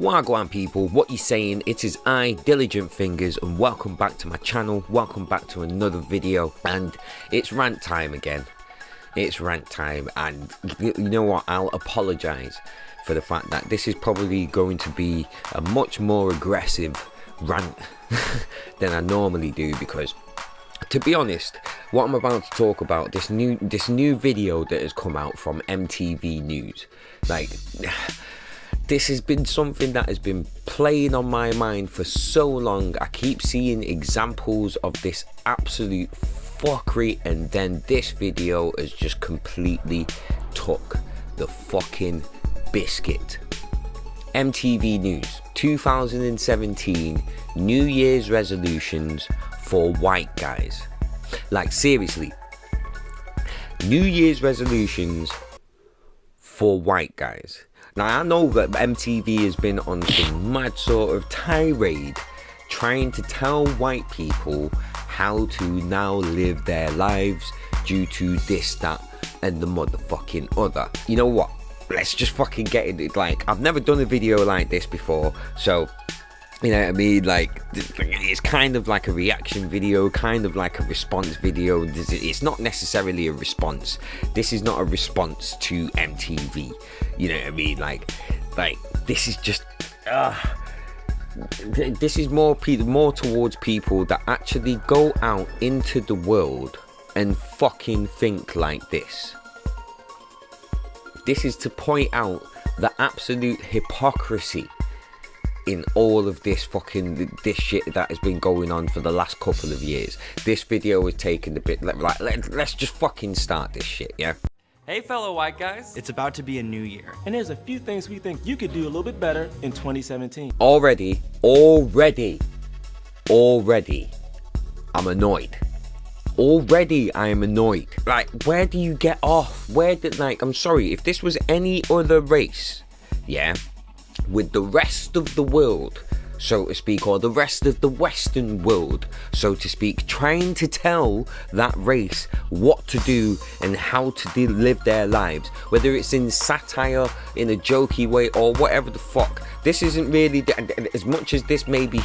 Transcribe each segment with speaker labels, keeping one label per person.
Speaker 1: Wagwan people, what you saying? It is I, Diligent Fingers, and welcome back to my channel. Welcome back to another video, and it's rant time again. It's rant time, and you know what? I'll apologise for the fact that this is probably going to be a much more aggressive rant than I normally do, because to be honest, what I'm about to talk about, this new video that has come out from MTV News, like, this has been something that has been playing on my mind for so long. I keep seeing examples of this absolute fuckery, and then this video has just completely took the fucking biscuit. MTV News 2017 New Year's resolutions for white guys. Like, seriously, New Year's resolutions for white guys. Now, I know that MTV has been on some mad sort of tirade trying to tell white people how to now live their lives due to this, that, and the motherfucking other. You know what? Let's just fucking get it. Like, I've never done a video like this before, so, you know what I mean? Like, it's kind of like a reaction video, kind of like a response video. It's not necessarily a response. This is not a response to MTV. You know what I mean? Like this is just, this is more towards people that actually go out into the world and fucking think like this. This is to point out the absolute hypocrisy in all of this shit that has been going on for the last couple of years. This video is taking the bit, like, let's just fucking start this shit, yeah?
Speaker 2: Hey fellow white guys,
Speaker 3: it's about to be a new year,
Speaker 4: and there's a few things we think you could do a little bit better in 2017.
Speaker 1: Already, I'm annoyed. Already I am annoyed. Like, where do you get off? Like, I'm sorry, if this was any other race, yeah, with the rest of the world, so to speak, or the rest of the Western world, so to speak, trying to tell that race what to do and how to live their lives, whether it's in satire, in a jokey way, or whatever the fuck. This isn't really, as much as this may be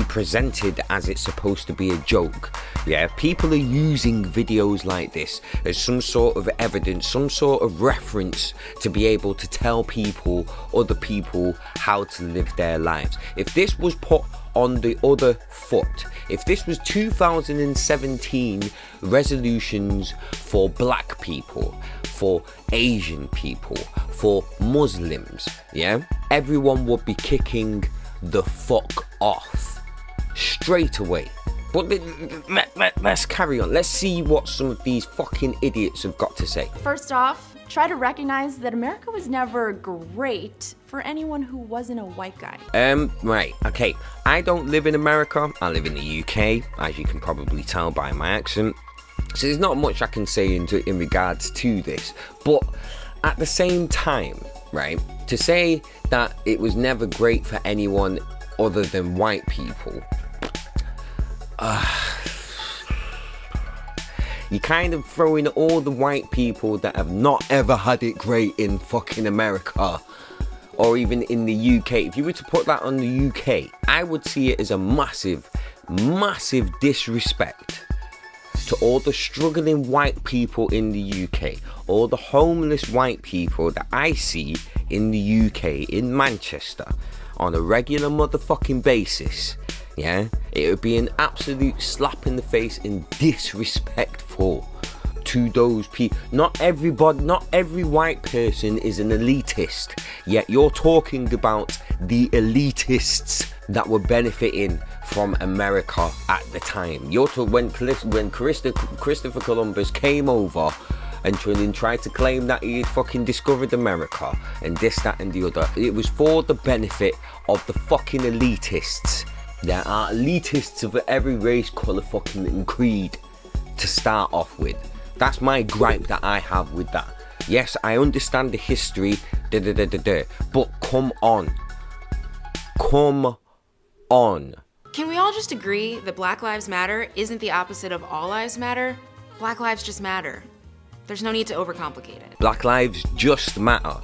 Speaker 1: presented as it's supposed to be a joke, yeah, people are using videos like this as some sort of evidence, some sort of reference to be able to tell people, other people, how to live their lives. If this was put on the other foot, if this was 2017 resolutions for black people, for Asian people, for Muslims, yeah, everyone would be kicking the fuck off straight away. But let's carry on. Let's see what some of these fucking idiots have got to say.
Speaker 5: First off, try to recognize that America was never great for anyone who wasn't a white guy.
Speaker 1: Right, okay. I don't live in America. I live in the UK, as you can probably tell by my accent. So there's not much I can say in regards to this. But at the same time, right, to say that it was never great for anyone other than white people, you kind of throw in all the white people that have not ever had it great in fucking America, or even in the UK. If you were to put that on the UK, I would see it as a massive disrespect to all the struggling white people in the UK, all the homeless white people that I see in the UK, in Manchester, on a regular motherfucking basis. Yeah, it would be an absolute slap in the face and disrespectful to those people. Not every white person is an elitist, yet you're talking about the elitists that were benefiting from America at the time. You're when Christopher Columbus came over and tried to claim that he had fucking discovered America and this, that, and the other. It was for the benefit of the fucking elitists. There are elitists of every race, colour, fucking and creed to start off with. That's my gripe that I have with that. Yes, I understand the history, but come on.
Speaker 6: Can we all just agree that Black Lives Matter isn't the opposite of All Lives Matter? Black lives just matter. There's no need to overcomplicate it.
Speaker 1: Black lives just matter.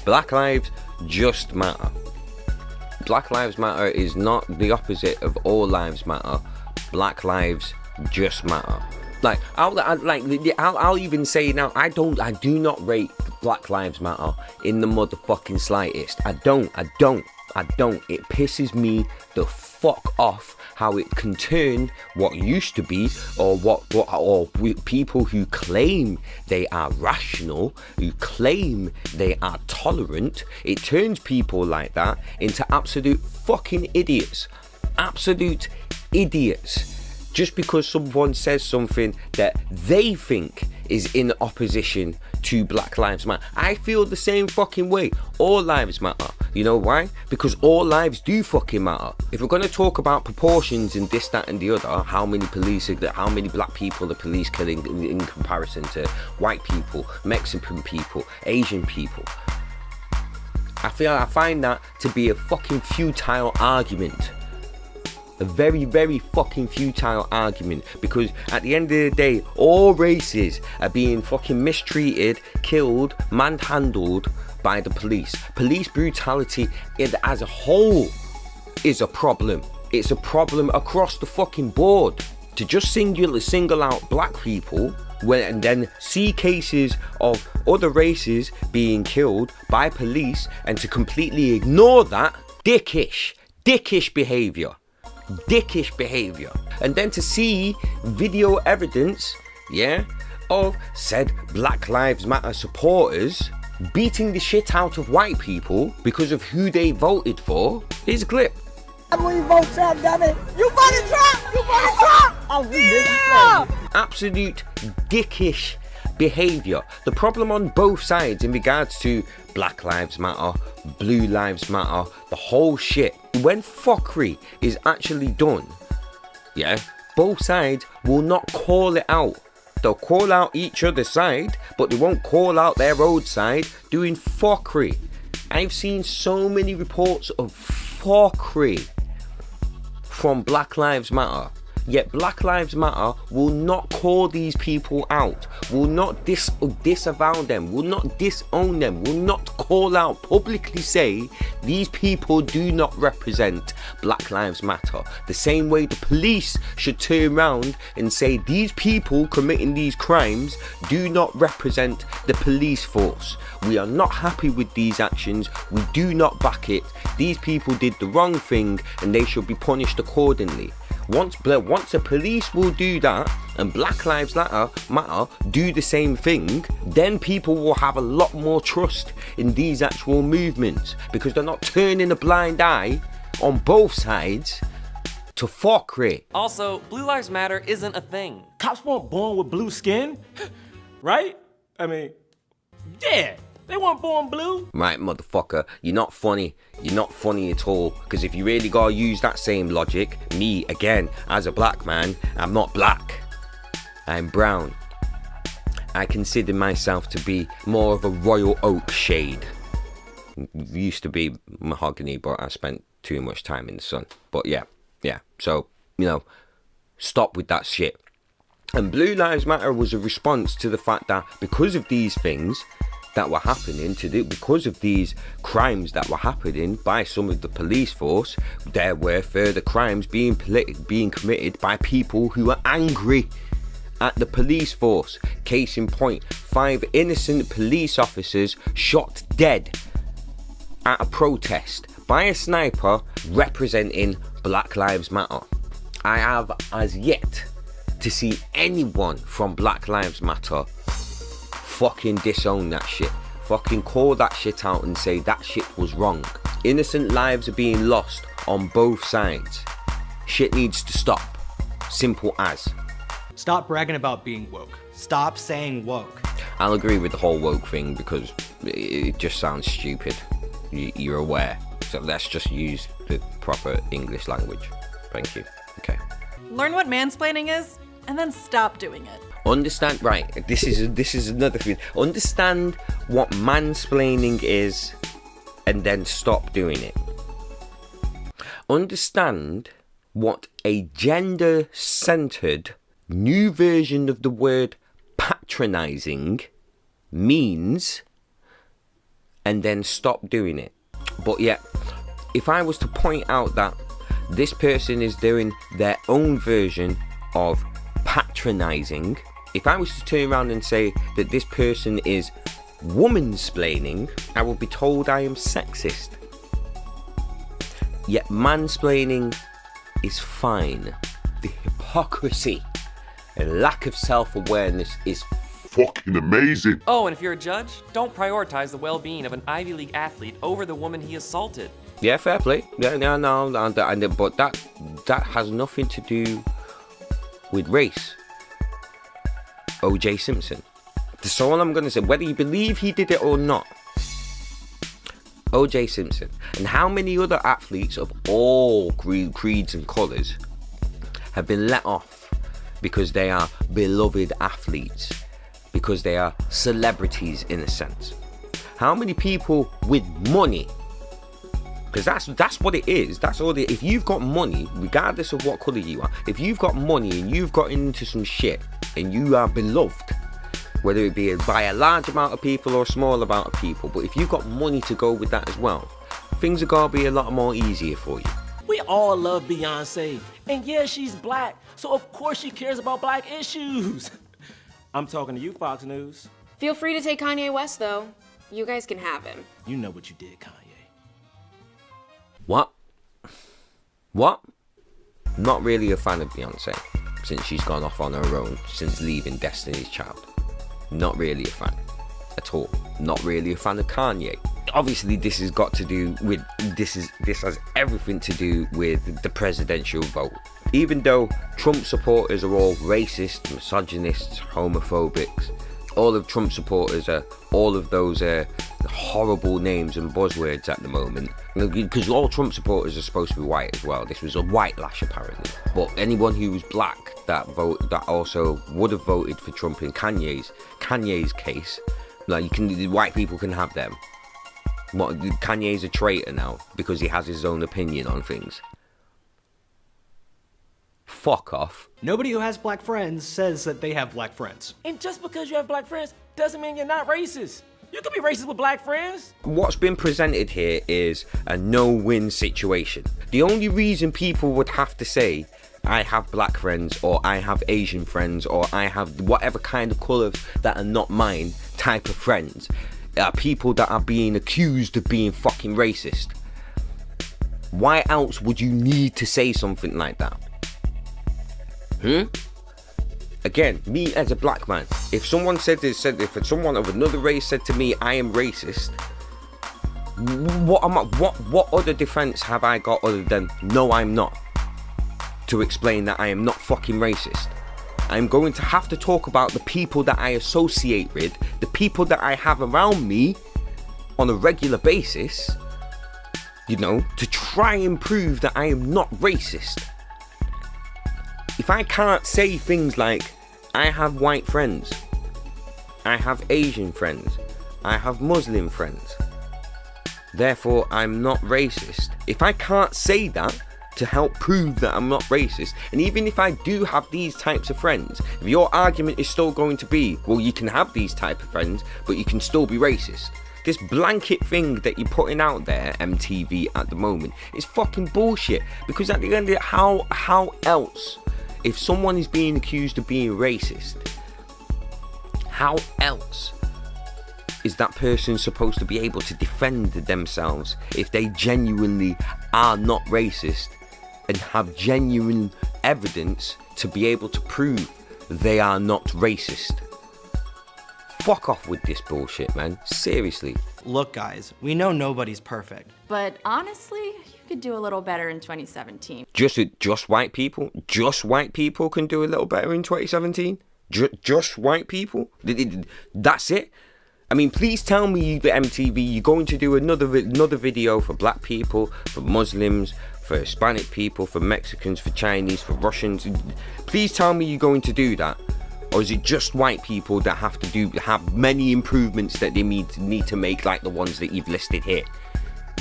Speaker 1: Black lives just matter. Black Lives Matter is not the opposite of all lives matter. Black lives just matter. Like I'll even say now, I do not rate Black Lives Matter in the motherfucking slightest. I don't. It pisses me the fuck off how it can turn what used to be, or people who claim they are rational, who claim they are tolerant. It turns people like that into absolute fucking idiots. Absolute idiots. Just because someone says something that they think is in opposition to Black Lives Matter. I feel the same fucking way. All lives matter. You know why? Because all lives do fucking matter. If we're going to talk about proportions and this, that and the other, how many black people the police killing in comparison to white people, Mexican people, Asian people, I find that to be a fucking futile argument. A very, very fucking futile argument, because at the end of the day, all races are being fucking mistreated, killed, manhandled by the police. Police brutality as a whole is a problem. It's a problem across the fucking board. To just single out black people and then see cases of other races being killed by police and to completely ignore that, dickish behaviour. And then to see video evidence, of said Black Lives Matter supporters beating the shit out of white people because of who they voted for. Here's a clip.
Speaker 3: We vote Trump, damn it. You voted Trump! You voted Trump! Oh, yeah!
Speaker 1: Absolute dickish behaviour. The problem on both sides in regards to Black Lives Matter, Blue Lives Matter, the whole shit. When fuckery is actually done, both sides will not call it out. They'll call out each other's side, but they won't call out their own side doing fuckery. I've seen so many reports of fuckery from Black Lives Matter. Yet Black Lives Matter will not call these people out, will not disavow them, will not disown them, will not call out, publicly say these people do not represent Black Lives Matter. The same way the police should turn around and say these people committing these crimes do not represent the police force. We are not happy with these actions, we do not back it. These people did the wrong thing and they should be punished accordingly. Once the police will do that and Black Lives Matter do the same thing, then people will have a lot more trust in these actual movements, because they're not turning a blind eye on both sides to fuckery.
Speaker 2: Also, Blue Lives Matter isn't a thing.
Speaker 4: Cops weren't born with blue skin, right? I mean, yeah. They weren't born blue.
Speaker 1: Right, motherfucker, you're not funny. You're not funny at all. Because if you really gotta use that same logic, me, again, as a black man, I'm not black. I'm brown. I consider myself to be more of a royal oak shade. Used to be mahogany, but I spent too much time in the sun. But yeah. So, stop with that shit. And Blue Lives Matter was a response to the fact that because of these things that were happening because of these crimes that were happening by some of the police force, there were further crimes being committed by people who are angry at the police force. Case in point, 5 innocent police officers shot dead at a protest by a sniper representing Black Lives Matter. I have as yet to see anyone from Black Lives Matter fucking disown that shit. Fucking call that shit out and say that shit was wrong. Innocent lives are being lost on both sides. Shit needs to stop. Simple as.
Speaker 7: Stop bragging about being woke. Stop saying woke.
Speaker 1: I'll agree with the whole woke thing because it just sounds stupid. You're aware. So let's just use the proper English language. Thank you. Okay.
Speaker 8: Learn what mansplaining is and then stop doing it.
Speaker 1: Understand, right, this is another thing. Understand what mansplaining is and then stop doing it. Understand what a gender-centered new version of the word patronizing means, and then stop doing it. But yet, if I was to point out that this person is doing their own version of patronizing, if I was to turn around and say that this person is womansplaining, I would be told I am sexist. Yet mansplaining is fine. The hypocrisy and lack of self-awareness is
Speaker 9: fucking amazing.
Speaker 2: Oh, and if you're a judge, don't prioritize the well-being of an Ivy League athlete over the woman he assaulted.
Speaker 1: Yeah, fair play. Yeah, no, but that has nothing to do with race. O.J. Simpson. That's all I'm gonna say. Whether you believe he did it or not, O.J. Simpson. And how many other athletes of all creeds and colours have been let off because they are beloved athletes, because they are celebrities in a sense? How many people with money? Because that's what it is. That's all it. If you've got money, regardless of what colour you are, if you've got money and you've got into some shit and you are beloved, whether it be by a large amount of people or a small amount of people, but if you've got money to go with that as well, things are gonna be a lot more easier for you.
Speaker 4: We all love Beyonce, and yeah, she's black, so of course she cares about black issues. I'm talking to you, Fox News.
Speaker 6: Feel free to take Kanye West, though. You guys can have him.
Speaker 4: You know what you did, Kanye.
Speaker 1: What? Not really a fan of Beyonce since she's gone off on her own since leaving Destiny's Child. Not really a fan at all. Not really a fan of Kanye. Obviously, this has got to do with this has everything to do with the presidential vote. Even though Trump supporters are all racist, misogynists, homophobics, all of Trump supporters are all of those horrible names and buzzwords at the moment. Because all Trump supporters are supposed to be white as well. This was a white lash apparently. But anyone who was black that also would have voted for Trump in Kanye's case, like the white people can have them. What, Kanye's a traitor now because he has his own opinion on things. Fuck off.
Speaker 7: Nobody who has black friends says that they have black friends.
Speaker 4: And just because you have black friends doesn't mean you're not racist. You can be racist with black friends.
Speaker 1: What's been presented here is a no-win situation. The only reason people would have to say, I have black friends, or I have Asian friends, or I have whatever kind of colours that are not mine type of friends, are people that are being accused of being fucking racist. Why else would you need to say something like that? Again, me as a black man, if someone if someone of another race said to me, I am racist, what other defense have I got other than no, I'm not, to explain that I am not fucking racist? I'm going to have to talk about the people that I associate with, the people that I have around me on a regular basis, to try and prove that I am not racist. If I can't say things like, I have white friends, I have Asian friends, I have Muslim friends, therefore I'm not racist. If I can't say that to help prove that I'm not racist, and even if I do have these types of friends, if your argument is still going to be, well, you can have these type of friends, but you can still be racist. This blanket thing that you're putting out there, MTV, at the moment, is fucking bullshit. Because at the end of it, how else, if someone is being accused of being racist, how else is that person supposed to be able to defend themselves if they genuinely are not racist and have genuine evidence to be able to prove they are not racist? Fuck off with this bullshit, man. Seriously.
Speaker 7: Look, guys, we know nobody's perfect.
Speaker 5: But honestly, you could do a little better in 2017.
Speaker 1: Just white people? Just white people can do a little better in 2017? Just white people? That's it? I mean, please tell me, the MTV, you're going to do another video for black people, for Muslims, for Hispanic people, for Mexicans, for Chinese, for Russians. Please tell me you're going to do that. Or is it just white people that have many improvements that they need to make, like the ones that you've listed here?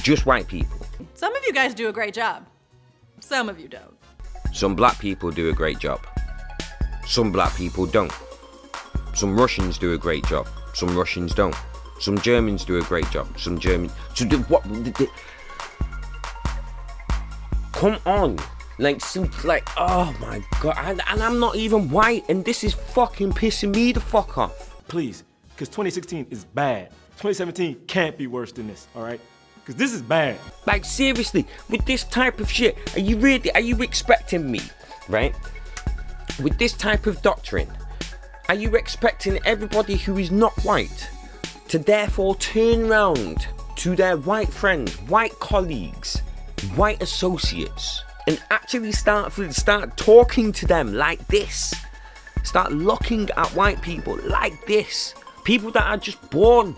Speaker 1: Just white people.
Speaker 8: Some of you guys do a great job. Some of you don't.
Speaker 1: Some black people do a great job. Some black people don't. Some Russians do a great job. Some Russians don't. Some Germans do a great job. Some Germans. So come on. Like, oh my god. And I'm not even white, and this is fucking pissing me the fuck off.
Speaker 4: Please, because 2016 is bad. 2017 can't be worse than this, all right? Because this is bad.
Speaker 1: Like, seriously, with this type of shit, are you expecting me, right? With this type of doctrine, are you expecting everybody who is not white to therefore turn around to their white friends, white colleagues, white associates, and actually start talking to them like this? Start looking at white people like this. People that are just born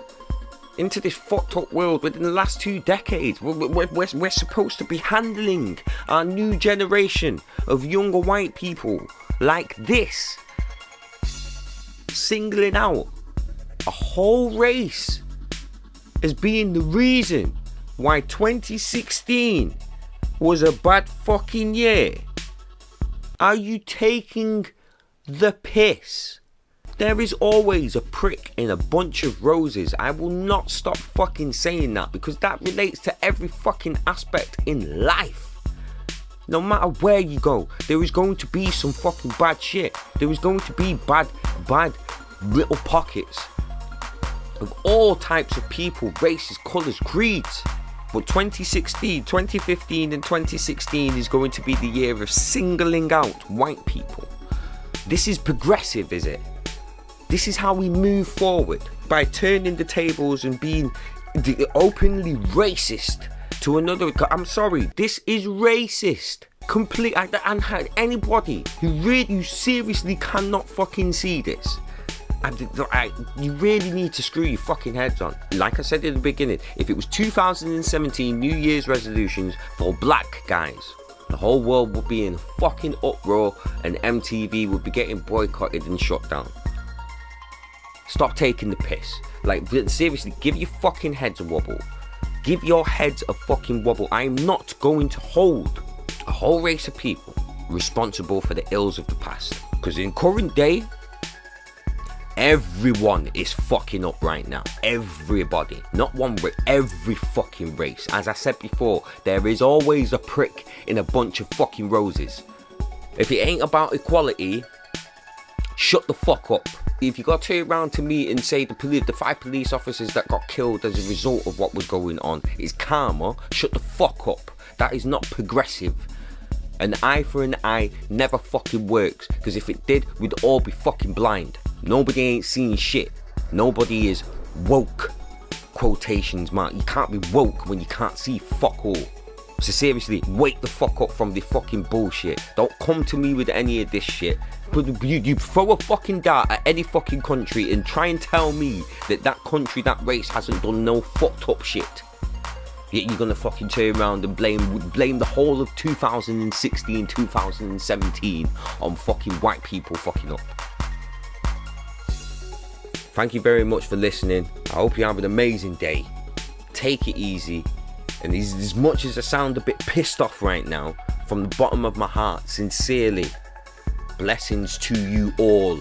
Speaker 1: into this fucked up world within the last 2 decades. We're supposed to be handling our new generation of younger white people like this. Singling out a whole race as being the reason why 2016 was a bad fucking year. Are you taking the piss? There is always a prick in a bunch of roses. I will not stop fucking saying that, because that relates to every fucking aspect in life. No matter where you go, there is going to be some fucking bad shit. There is going to be bad little pockets of all types of people, races, colours, creeds. But 2016, 2015 and 2016 is going to be the year of singling out white people. This is progressive, is it? This is how we move forward, by turning the tables and being openly racist to another. I'm sorry, this is racist. Complete. And anybody who seriously cannot fucking see this, you really need to screw your fucking heads on. Like I said in the beginning, if it was 2017 New Year's resolutions for black guys, the whole world would be in a fucking uproar and MTV would be getting boycotted and shut down. Stop taking the piss. Like, seriously, give your fucking heads a wobble. Give your heads a fucking wobble. I'm not going to hold a whole race of people responsible for the ills of the past. Because in current day, everyone is fucking up right now. Everybody. Not one race, every fucking race. As I said before, there is always a prick in a bunch of fucking roses. If it ain't about equality, shut the fuck up. If you got to turn around to me and say the 5 police officers that got killed as a result of what was going on is karma, shut the fuck up. That is not progressive. An eye for an eye never fucking works, because if it did, we'd all be fucking blind. Nobody ain't seeing shit. Nobody is woke. Quotations mark. You can't be woke when you can't see fuck all. So seriously, wake the fuck up from the fucking bullshit. Don't come to me with any of this shit. You throw a fucking dart at any fucking country and try and tell me that country, that race hasn't done no fucked up shit. Yet you're gonna fucking turn around and blame the whole of 2016, 2017 on fucking white people fucking up. Thank you very much for listening. I hope you have an amazing day. Take it easy. And as much as I sound a bit pissed off right now, from the bottom of my heart, sincerely, blessings to you all.